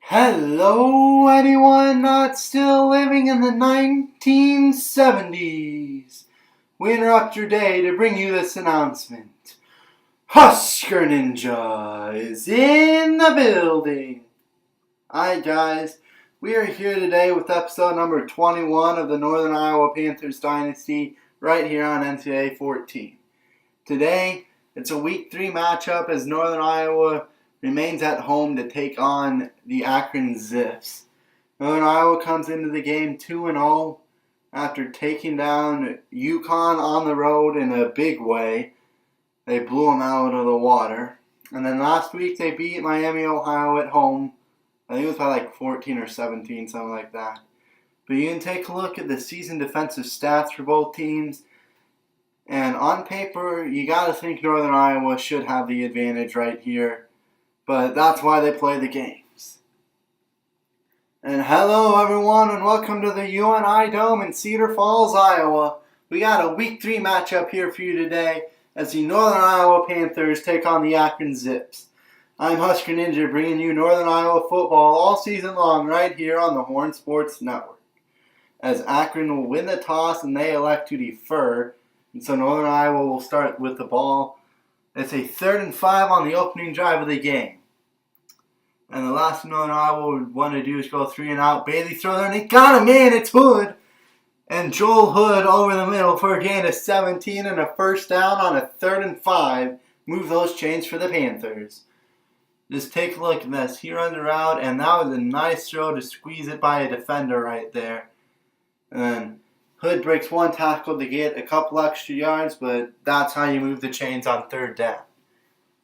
Hello, anyone not still living in the 1970s. We interrupt your day to bring you this announcement. Husker Ninja is in the building. Alright, guys, we are here today with episode number 21 of the Northern Iowa Panthers Dynasty right here on NCAA 14. Today, it's a Week 3 matchup as Northern Iowa remains at home to take on the Akron Zips. Northern Iowa comes into the game 2-0 after taking down UConn on the road in a big way. They blew them out of the water. And then last week they beat Miami, Ohio at home. I think it was by like 14 or 17, something like that. But you can take a look at the season defensive stats for both teams. And on paper, you got to think Northern Iowa should have the advantage right here. But that's why they play the games. And hello, everyone, and welcome to the UNI Dome in Cedar Falls, Iowa. We got a Week 3 matchup here for you today as the Northern Iowa Panthers take on the Akron Zips. I'm Husker Ninja, bringing you Northern Iowa football all season long right here on the Horn Sports Network. As Akron will win the toss and they elect to defer, and so Northern Iowa will start with the ball. It's a 3rd and 5 on the opening drive of the game. And the last thing Northern Iowa would want to do is go 3 and out. Bailey throw there, and he got him in. It's Hood. And Joel Hood over the middle for a gain of 17 and a first down on a 3rd and 5. Move those chains for the Panthers. Just take a look at this. He runs around, and that was a nice throw to squeeze it by a defender right there. And then Hood breaks one tackle to get a couple extra yards, but that's how you move the chains on 3rd down.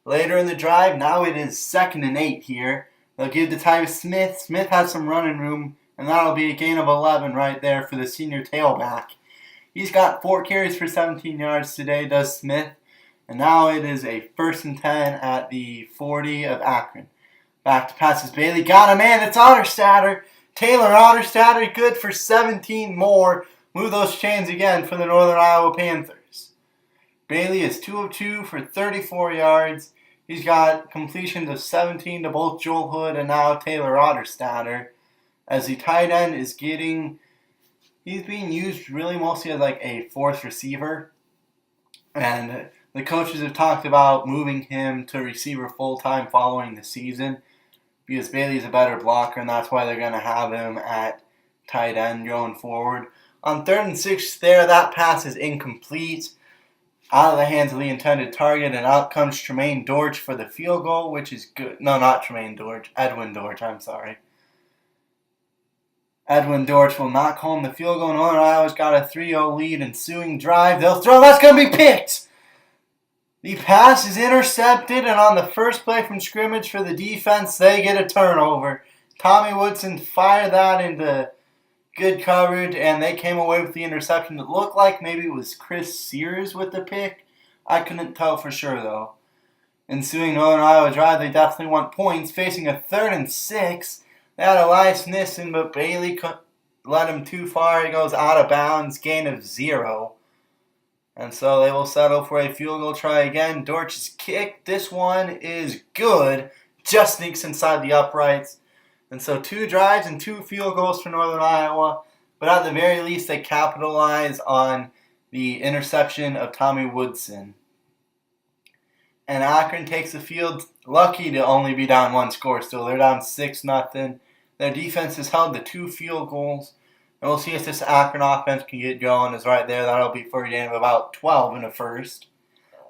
Later in the drive, now it is 2nd and 8 here. They'll give the time to Smith. Smith has some running room, and that'll be a gain of 11 right there for the senior tailback. He's got 4 carries for 17 yards today, does Smith. And now it is a 1st and 10 at the 40 of Akron. Back to passes. Bailey got him, man. It's Otterstatter. Taylor Otterstatter, good for 17 more. Move those chains again for the Northern Iowa Panthers. Bailey is 2 of 2 for 34 yards. He's got completions of 17 to both Joel Hood and now Taylor Otterstatter. As the tight end is he's being used really mostly as like a 4th receiver. And the coaches have talked about moving him to receiver full-time following the season because Bailey's a better blocker, and that's why they're going to have him at tight end going forward. On 3rd and 6 there, that pass is incomplete. Out of the hands of the intended target, and out comes Tremaine Dortch for the field goal, which is good. No, not Tremaine Dortch. Edwin Dortch, I'm sorry. Edwin Dortch will knock home the field goal. Northern Iowa's got a 3-0 lead. Ensuing drive. They'll throw. That's going to be picked. The pass is intercepted, and on the first play from scrimmage for the defense, they get a turnover. Tommy Woodson fired that into good coverage, and they came away with the interception. It looked like maybe it was Chris Sears with the pick. I couldn't tell for sure, though. Ensuing Northern Iowa drive, they definitely want points. Facing a 3rd and 6, they had Elias Nissen, but Bailey led him too far. He goes out of bounds, gain of 0. And so they will settle for a field goal try again. Dortch's kick, this one is good. Just sneaks inside the uprights. And so 2 drives and 2 field goals for Northern Iowa. But at the very least, they capitalize on the interception of Tommy Woodson. And Akron takes the field, lucky to only be down 1 score still. They're down 6-0. Their defense has held the 2 field goals. And we'll see if this Akron offense can get going. Is right there. That'll be for a gain of about 12 in the first.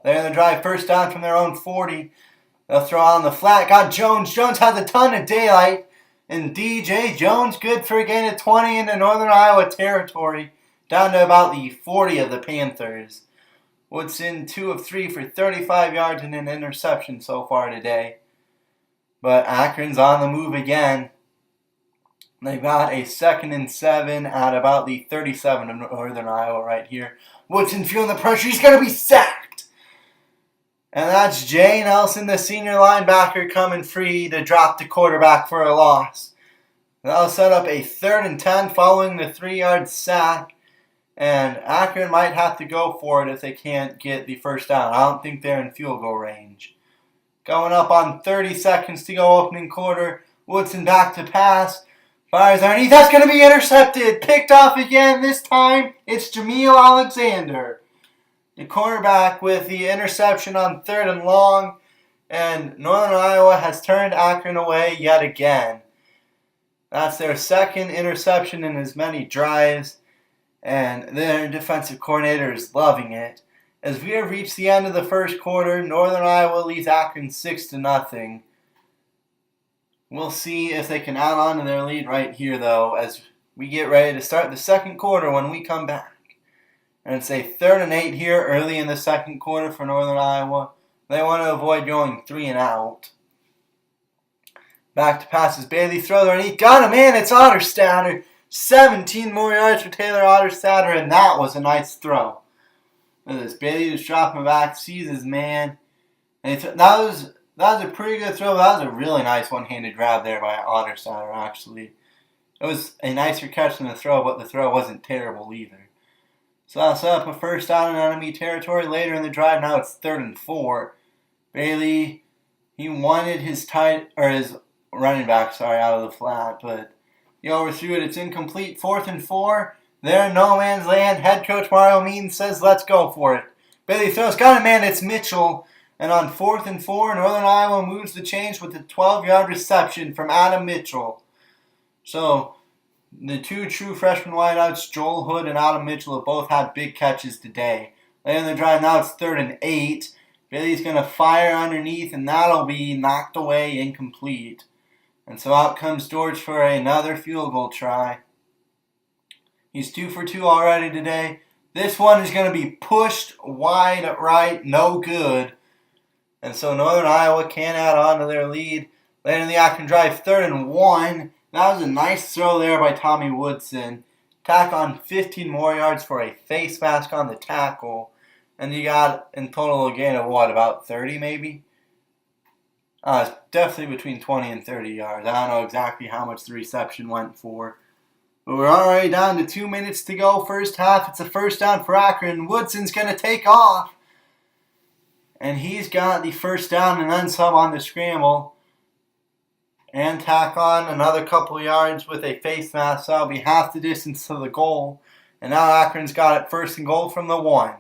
They're in the drive, first down from their own 40. They'll throw on the flat. Got Jones. Jones has a ton of daylight. And DJ Jones, good for a gain of 20 into Northern Iowa territory, down to about the 40 of the Panthers. Woodson, 2 of 3 for 35 yards and an interception so far today. But Akron's on the move again. They've got a 2nd and 7 at about the 37 of Northern Iowa right here. Woodson feeling the pressure. He's going to be sacked. And that's Jay Nelson, the senior linebacker, coming free to drop the quarterback for a loss. That'll set up a 3rd and 10 following the 3-yard sack. And Akron might have to go for it if they can't get the first down. I don't think they're in field goal range. Going up on 30 seconds to go opening quarter. Woodson back to pass. Fires underneath. That's going to be intercepted. Picked off again. This time it's Jameel Alexander, the cornerback, with the interception on 3rd and long. And Northern Iowa has turned Akron away yet again. That's their 2nd interception in as many drives. And their defensive coordinator is loving it. As we have reached the end of the first quarter, Northern Iowa leads Akron 6-0. We'll see if they can add on to their lead right here, though, as we get ready to start the second quarter when we come back. And it's a 3rd and 8 here early in the second quarter for Northern Iowa. They want to avoid going 3 and out. Back to passes. Bailey throws underneath. Got him, man. It's Otterstader. 17 more yards for Taylor Otterstader, and that was a nice throw. Look at this. Bailey just dropping back, sees his man. And that was a pretty good throw. That was a really nice one-handed grab there by Otterstader, actually. It was a nicer catch than the throw, but the throw wasn't terrible either. So that'll set up a first down in enemy territory later in the drive. Now it's 3rd and 4. Bailey, he wanted his running back, out of the flat, but he overthrew it. It's incomplete. 4th and 4. They're in no man's land. Head coach Mario Means says, let's go for it. Bailey throws. Got it, man. It's Mitchell. And on 4th and 4, Northern Iowa moves the change with a 12-yard reception from Adam Mitchell. So the 2 true freshman wideouts, Joel Hood and Adam Mitchell, have both had big catches today. Later in the drive, now it's 3rd and 8. Bailey's going to fire underneath, and that'll be knocked away, incomplete. And so out comes George for another field goal try. He's 2 for 2 already today. This one is going to be pushed wide right, no good. And so Northern Iowa can add on to their lead. Later in the Akron drive, 3rd and 1. That was a nice throw there by Tommy Woodson. Tack on 15 more yards for a face mask on the tackle. And you got in total a gain of about 30 maybe? It's definitely between 20 and 30 yards. I don't know exactly how much the reception went for. But we're already down to 2 minutes to go. First half, it's a first down for Akron. Woodson's going to take off. And he's got the first down and then some on the scramble. And tack on another couple yards with a face mask. So that'll be half the distance to the goal. And now Akron's got it 1st and goal from the 1.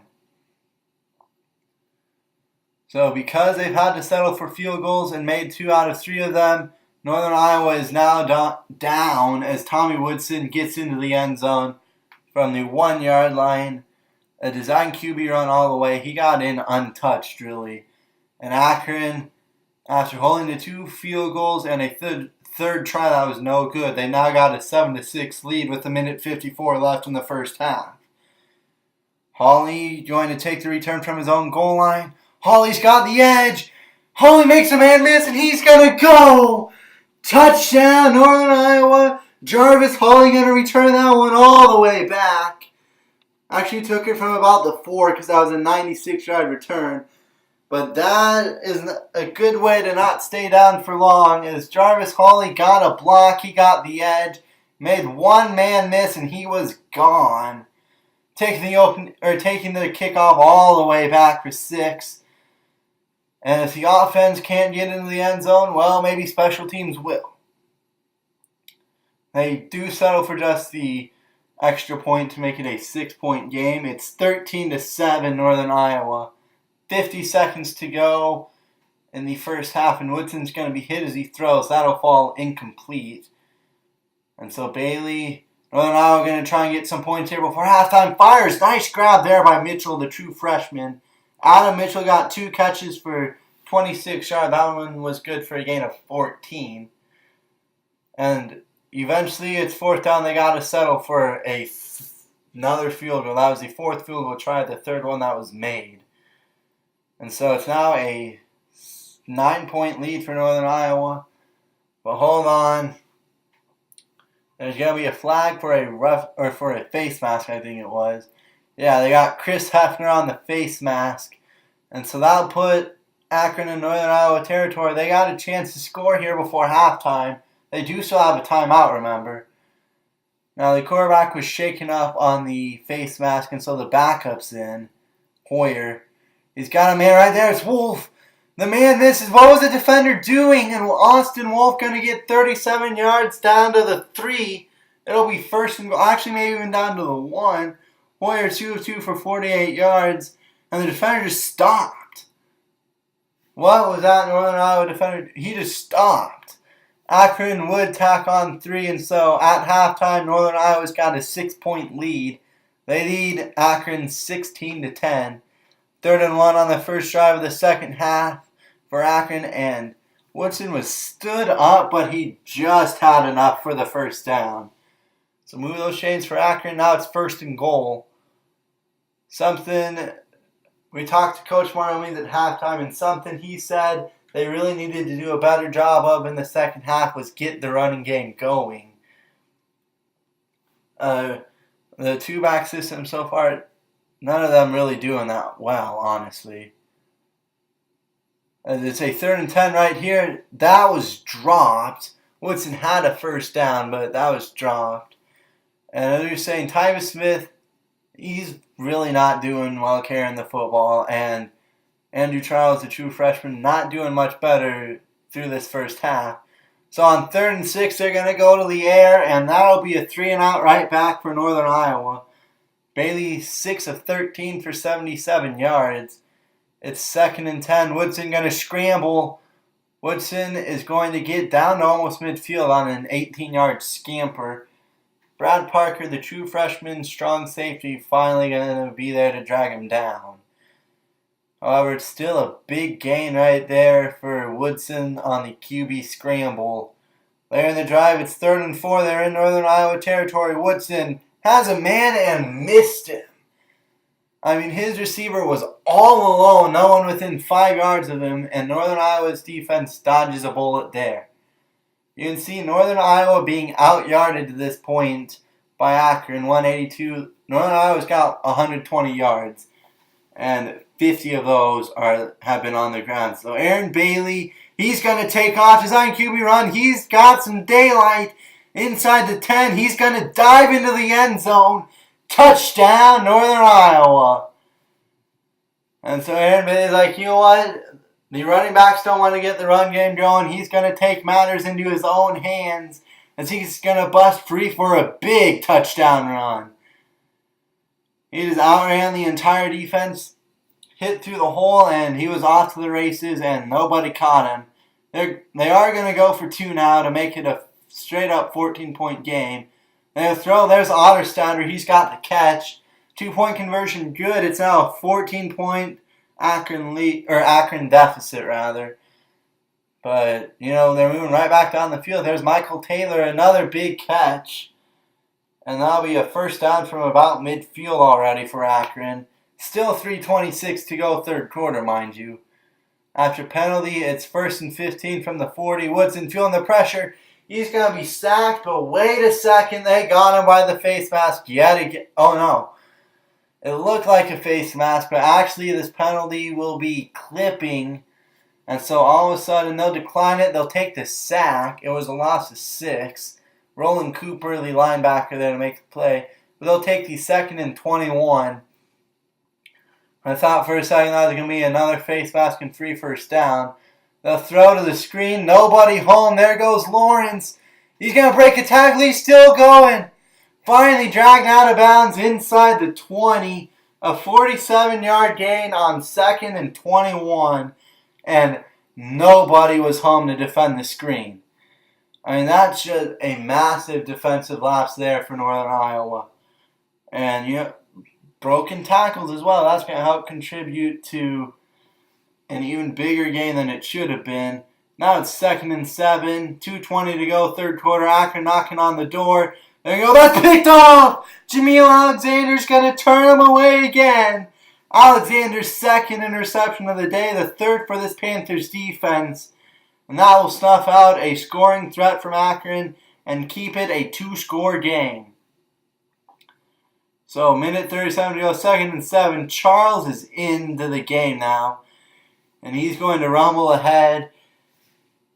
So because they've had to settle for field goals and made 2 out of 3 of them, Northern Iowa is now down as Tommy Woodson gets into the end zone from the 1-yard line. A design QB run all the way. He got in untouched, really. And Akron, after holding the 2 field goals and a third try that was no good, they now got a 7-6 lead with 1:54 left in the first half. Hawley going to take the return from his own goal line. Hawley's got the edge. Hawley makes a man miss, and he's going to go. Touchdown, Northern Iowa. Jarvis Hawley going to return that one all the way back. Actually took it from about the 4 because that was a 96-yard return. But that is a good way to not stay down for long, as Jarvis Hawley got a block. He got the edge, made one man miss, and he was gone. Taking the kickoff all the way back for 6. And if the offense can't get into the end zone, well, maybe special teams will. They do settle for just the extra point to make it a 6-point game. It's 13-7 Northern Iowa. 50 seconds to go in the first half, and Woodson's going to be hit as he throws. That'll fall incomplete. And so Bailey, Northern Iowa going to try and get some points here before halftime. Fires. Nice grab there by Mitchell, the true freshman. Adam Mitchell got 2 catches for 26 yards. That one was good for a gain of 14. And eventually it's 4th down. They got to settle for another field goal. That was the 4th field goal try, the 3rd one that was made. And so it's now a 9-point lead for Northern Iowa. But hold on. There's going to be a flag for a face mask, I think it was. Yeah, they got Chris Hefner on the face mask. And so that'll put Akron in Northern Iowa territory. They got a chance to score here before halftime. They do still have a timeout, remember. Now, the quarterback was shaken up on the face mask, and so the backup's in. Hoyer. He's got a man right there. It's Wolf. The man misses. What was the defender doing? And Austin Wolf going to get 37 yards down to the 3. It'll be first and goal. Actually, maybe even down to the 1. Hoyer 2 of 2 for 48 yards. And the defender just stopped. What was that Northern Iowa defender? He just stopped. Akron would tack on 3. And so at halftime, Northern Iowa's got a 6-point lead. They lead Akron 16-10. 3rd and 1 on the first drive of the second half for Akron, and Woodson was stood up, but he just had enough for the first down. So move those chains for Akron. Now it's 1st and goal. Something we talked to Coach Marley at halftime, and something he said they really needed to do a better job of in the second half was get the running game going. The 2-back system so far, none of them really doing that well, honestly. It's a 3rd and 10 right here. That was dropped. Woodson had a first down, but that was dropped. And they're saying Tyvis Smith, he's really not doing well carrying the football. And Andrew Charles, the true freshman, not doing much better through this first half. So on 3rd and 6, they're going to go to the air, and that'll be a 3-and-out right back for Northern Iowa. Bailey 6 of 13 for 77 yards. It's 2nd and 10. Woodson going to scramble. Woodson is going to get down to almost midfield on an 18-yard scamper. Brad Parker, the true freshman, strong safety, finally going to be there to drag him down. However, it's still a big gain right there for Woodson on the QB scramble. Later in the drive, it's 3rd and 4. They're in Northern Iowa territory. Woodson has a man and missed him. I mean, his receiver was all alone, no one within 5 yards of him, and Northern Iowa's defense dodges a bullet there. You can see Northern Iowa being out-yarded to this point by Akron, 182. Northern Iowa's got 120 yards, and 50 of those have been on the ground. So Aaron Bailey, he's going to take off his own QB run. He's got some daylight inside the 10. He's going to dive into the end zone. Touchdown, Northern Iowa. And so Aaron Bailey's like, you know what? The running backs don't want to get the run game going. He's going to take matters into his own hands as he's going to bust free for a big touchdown run. He just outran the entire defense, hit through the hole, and he was off to the races, and nobody caught him. They are going to go for 2 now to make it a straight-up 14-point game. They'll throw. There's Otterstadter. He's got the catch. 2-point conversion, good. It's now a 14-point Akron lead, or Akron deficit rather. But they're moving right back down the field. There's Michael Taylor, another big catch, and that'll be a first down from about midfield already for Akron. Still 3:26 to go, 3rd quarter, mind you. After penalty, it's 1st and 15 from the 40. Woodson feeling the pressure. He's going to be sacked, but wait a second. They got him by the face mask yet again. Oh, no. It looked like a face mask, but actually this penalty will be clipping. And so all of a sudden they'll decline it. They'll take the sack. It was a loss of 6. Roland Cooper, the linebacker there to make the play. But they'll take the 2nd and 21. I thought for a second that was going to be another face mask and 3 first down. They'll throw to the screen. Nobody home. There goes Lawrence. He's going to break a tackle. He's still going. Finally dragged out of bounds inside the 20. A 47-yard gain on 2nd and 21. And nobody was home to defend the screen. I mean, that's just a massive defensive lapse there for Northern Iowa. And, broken tackles as well. That's going to help contribute to an even bigger gain than it should have been. Now it's 2nd and 7. 2:20 to go, 3rd quarter. Akron knocking on the door. There you go. That's picked off. Jameel Alexander's going to turn him away again. Alexander's 2nd interception of the day, the 3rd for this Panthers defense. And that will snuff out a scoring threat from Akron and keep it a 2-score game. So, minute 37 to go, 2nd and 7. Charles is into the game now. And he's going to rumble ahead.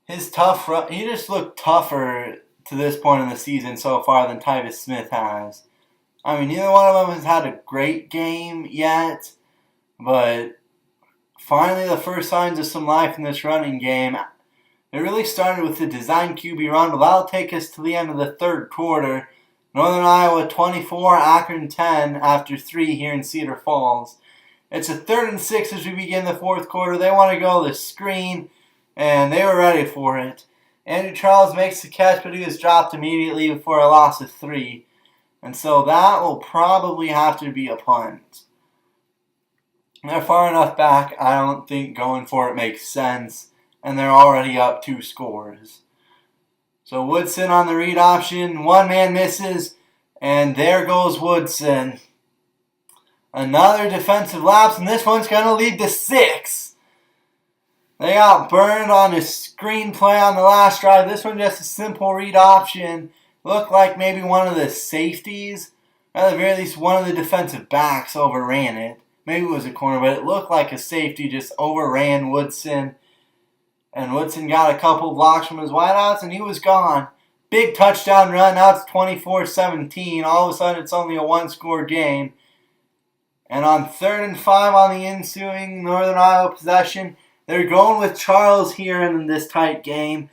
His tough run, he just looked tougher to this point in the season so far than Tyvis Smith has. I mean, neither one of them has had a great game yet. But Finally, the first signs of some life in this running game. It really started with the design QB run, but that'll take us to the end of the third quarter. Northern Iowa 24, Akron 10 after 3 here in Cedar Falls. It's a 3rd and 6 as we begin the fourth quarter. They want to go the screen, and they were ready for it. Andrew Charles makes the catch, but he was dropped immediately for a loss of 3. And so that will probably have to be a punt. They're far enough back, I don't think going for it makes sense. And they're already up 2 scores. So Woodson on the read option. One man misses, and there goes Woodson. Another defensive lapse, and this one's going to lead to 6. They got burned on a screen play on the last drive. This one just a simple read option. Looked like maybe one of the safeties, or at the very least one of the defensive backs overran it. Maybe it was a corner, but it looked like a safety just overran Woodson. And Woodson got a couple blocks from his wideouts, and he was gone. Big touchdown run. Now it's 24-17. All of a sudden, it's only a 1-score game. And on 3rd and 5 on the ensuing Northern Iowa possession, they're going with Charles here in this tight game.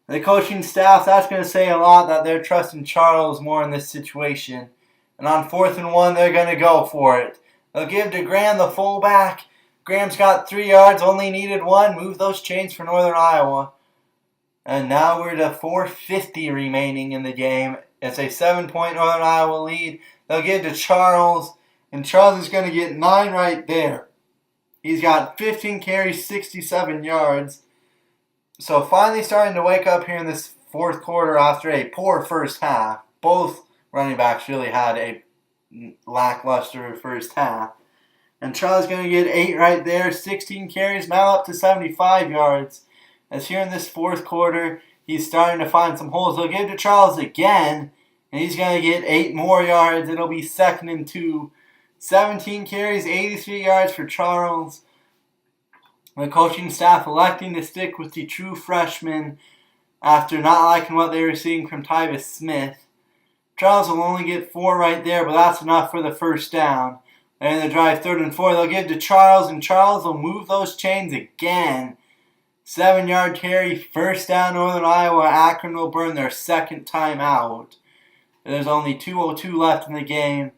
The coaching staff, that's going to say a lot that they're trusting Charles more in this situation. And on 4th and 1, they're going to go for it. They'll give to Graham, the fullback. Graham's got 3 yards, only needed 1. Move those chains for Northern Iowa. And now we're to 4:50 remaining in the game. It's a 7-point Northern Iowa lead. They'll give to Charles, and Charles is going to get 9 right there. He's got 15 carries, 67 yards. So finally starting to wake up here in this fourth quarter after a poor first half. Both running backs really had a lackluster first half. And Charles is going to get 8 right there, 16 carries, now up to 75 yards. As here in this fourth quarter, he's starting to find some holes. They'll give to Charles again, and he's going to get 8 more yards. It'll be 2nd and 2. 17 carries, 83 yards for Charles. The coaching staff electing to stick with the true freshman after not liking what they were seeing from Tyvis Smith. Charles will only get 4 right there, but that's enough for the first down. And the drive 3rd and 4, they'll give to Charles, and Charles will move those chains again. 7-yard carry, first down Northern Iowa. Akron will burn their 2nd time out. There's only 2:02 left in the game.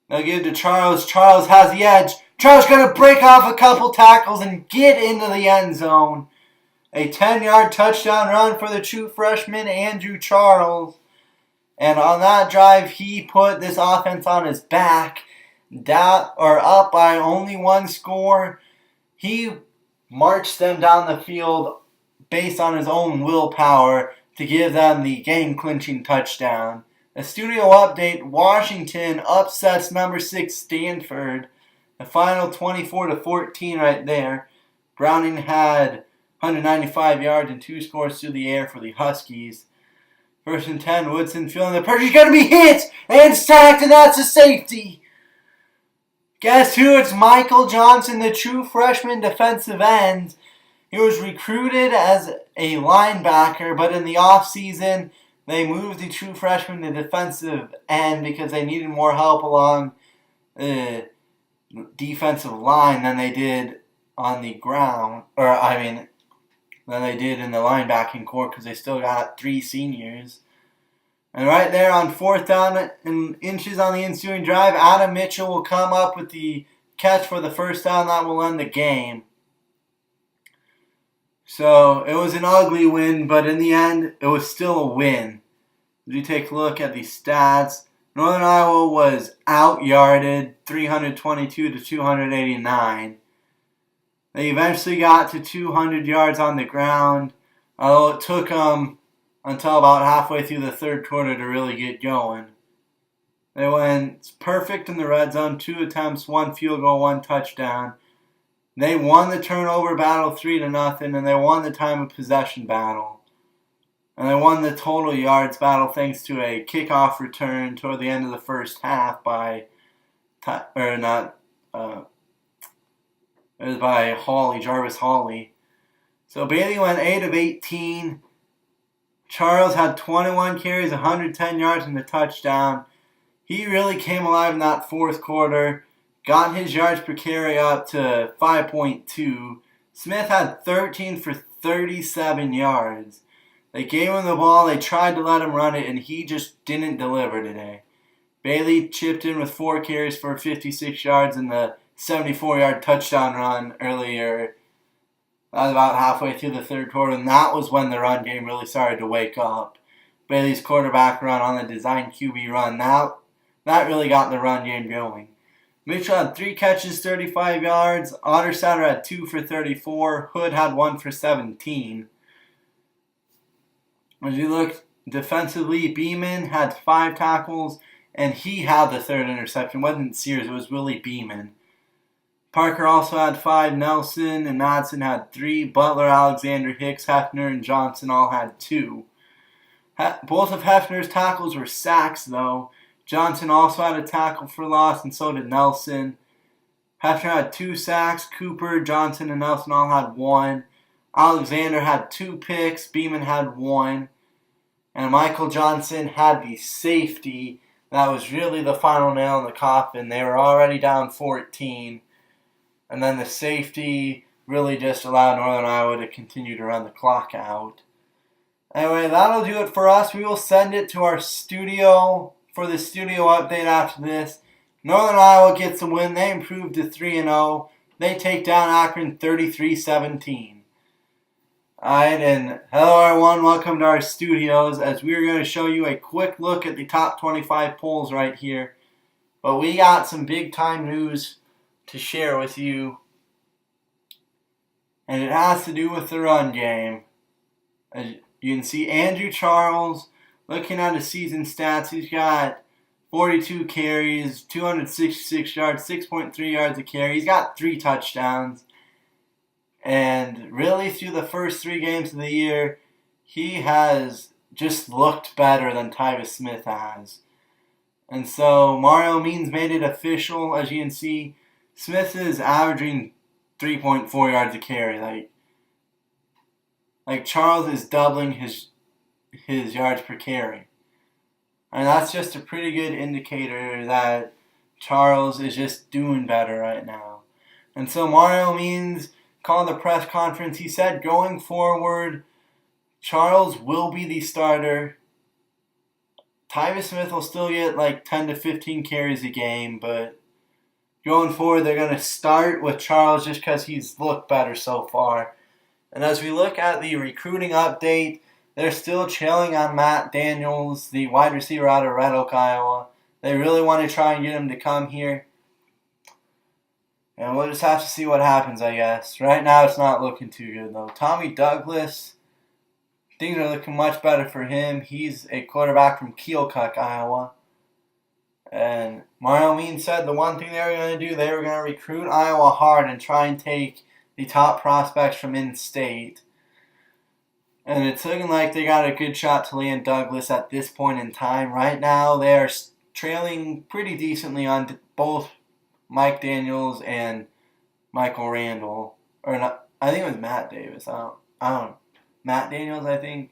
They'll give to Charles. Charles has the edge. Charles going to break off a couple tackles and get into the end zone. A 10-yard touchdown run for the true freshman, Andrew Charles. And on that drive, he put this offense on his back. Up by only 1 score. He marched them down the field based on his own willpower to give them the game-clinching touchdown. A studio update, Washington upsets number 6 Stanford. The final 24-14 right there. Browning had 195 yards and 2 scores through the air for the Huskies. 1st and 10, Woodson feeling the pressure. He's going to be hit and sacked, and that's a safety. Guess who? It's Michael Johnson, the true freshman defensive end. He was recruited as a linebacker, but in the offseason, they moved the true freshman to defensive end because they needed more help along the defensive line than they did on the ground. Than they did in the linebacking core because they still got 3 seniors. And right there on 4th down and inches on the ensuing drive, Adam Mitchell will come up with the catch for the first down. That will end the game. So it was an ugly win, but in the end, it was still a win. If you take a look at the stats, Northern Iowa was out-yarded 322 to 289. They eventually got to 200 yards on the ground, although it took them until about halfway through the third quarter to really get going. They went perfect in the red zone, 2 attempts, 1 field goal, 1 touchdown. They won the turnover battle 3-0, and they won the time of possession battle. And they won the total yards battle thanks to a kickoff return toward the end of the first half by Jarvis Hawley. So Bailey went 8 of 18. Charles had 21 carries, 110 yards, and a touchdown. He really came alive in that fourth quarter. got his yards per carry up to 5.2. Smith had 13 for 37 yards. They gave him the ball, they tried to let him run it, and he just didn't deliver today. Bailey chipped in with 4 carries for 56 yards in the 74-yard touchdown run earlier. That was about halfway through the third quarter, and that was when the run game really started to wake up. Bailey's quarterback run on the design QB run, that really got the run game going. Mitchell had 3 catches, 35 yards. Ottersatter had 2 for 34. Hood had 1 for 17. As you look defensively, Beeman had 5 tackles, and he had the 3rd interception. It wasn't Sears, it was Willie Beeman. Parker also had 5. Nelson and Madsen had 3. Butler, Alexander, Hicks, Hefner, and Johnson all had 2. Both of Hefner's tackles were sacks, though. Johnson also had a tackle for loss, and so did Nelson. Hefner had 2 sacks. Cooper, Johnson, and Nelson all had 1. Alexander had 2 picks. Beeman had 1. And Michael Johnson had the safety. That was really the final nail in the coffin. They were already down 14. And then the safety really just allowed Northern Iowa to continue to run the clock out. Anyway, that'll do it for us. We will send it to our studio for the studio update after this. Northern Iowa gets a win. They improve to 3-0. They take down Akron 33-17. Alright, and hello everyone. Welcome to our studios as we're going to show you a quick look at the top 25 polls right here. But we got some big time news to share with you. And it has to do with the run game. As you can see, Andrew Charles, looking at his season stats, he's got 42 carries, 266 yards, 6.3 yards a carry. He's got 3 touchdowns. And really, through the first 3 games of the year, he has just looked better than Tyvis Smith has. And so Mario Means made it official. As you can see, Smith is averaging 3.4 yards a carry. Like Charles is doubling his yards per carry. And that's just a pretty good indicator that Charles is just doing better right now. And so Mario Means called the press conference. He said going forward, Charles will be the starter. Tyvis Smith will still get like 10 to 15 carries a game, but going forward, they're going to start with Charles just because he's looked better so far. And as we look at the recruiting update, they're still chilling on Matt Daniels, the wide receiver out of Red Oak, Iowa. They really want to try and get him to come here. And we'll just have to see what happens, I guess. Right now, it's not looking too good, though. Tommy Douglas, things are looking much better for him. He's a quarterback from Keokuk, Iowa. And Mario Means said the one thing they were going to do, they were going to recruit Iowa hard and try and take the top prospects from in-state. And it's looking like they got a good shot to land Douglas at this point in time. Right now, they are trailing pretty decently on both Mike Daniels and Michael Randall. Or not, I think it was Matt Davis. I don't know. Matt Daniels, I think.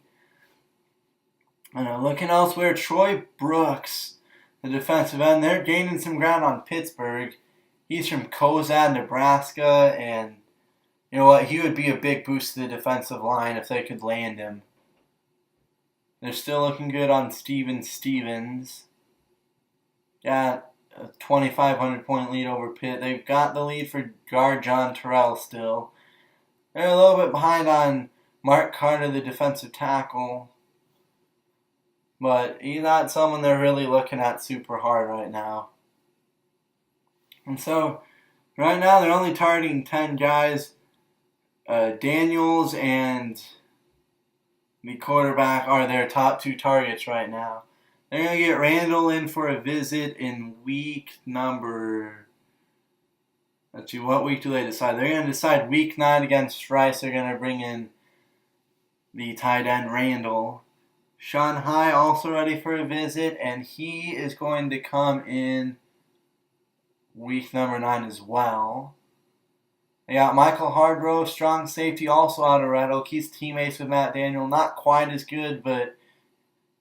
And looking elsewhere, Troy Brooks, the defensive end, they're gaining some ground on Pittsburgh. He's from Cozad, Nebraska, and you know what? He would be a big boost to the defensive line if they could land him. They're still looking good on Steven Stevens. Got a 2,500-point lead over Pitt. They've got the lead for guard John Terrell still. They're a little bit behind on Mark Carter, the defensive tackle. But he's not someone they're really looking at super hard right now. And so, right now they're only targeting 10 guys. Daniels and the quarterback are their top 2 targets right now. They're going to get Randall in for a visit in week number... Let's see, what week do they decide? They're going to decide week 9 against Rice. They're going to bring in the tight end Randall. Sean High also ready for a visit, and he is going to come in week number 9 as well. They got Michael Hardrow, strong safety, also out of Red Oak. He's teammates with Matt Daniel. Not quite as good, but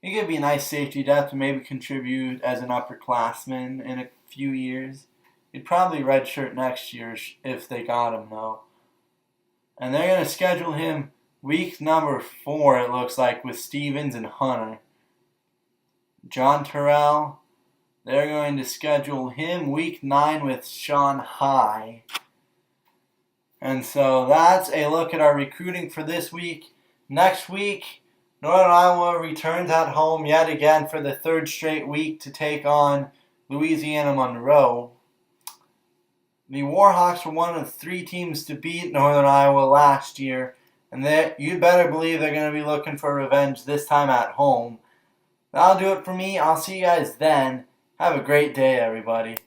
he could be a nice safety depth and maybe contribute as an upperclassman in a few years. He'd probably redshirt next year if they got him, though. And they're going to schedule him week number 4, it looks like, with Stevens and Hunter. John Terrell, they're going to schedule him week 9 with Sean High. And so that's a look at our recruiting for this week. Next week, Northern Iowa returns at home yet again for the 3rd straight week to take on Louisiana Monroe. The Warhawks were one of 3 teams to beat Northern Iowa last year, and you better believe they're going to be looking for revenge this time at home. That'll do it for me. I'll see you guys then. Have a great day, everybody.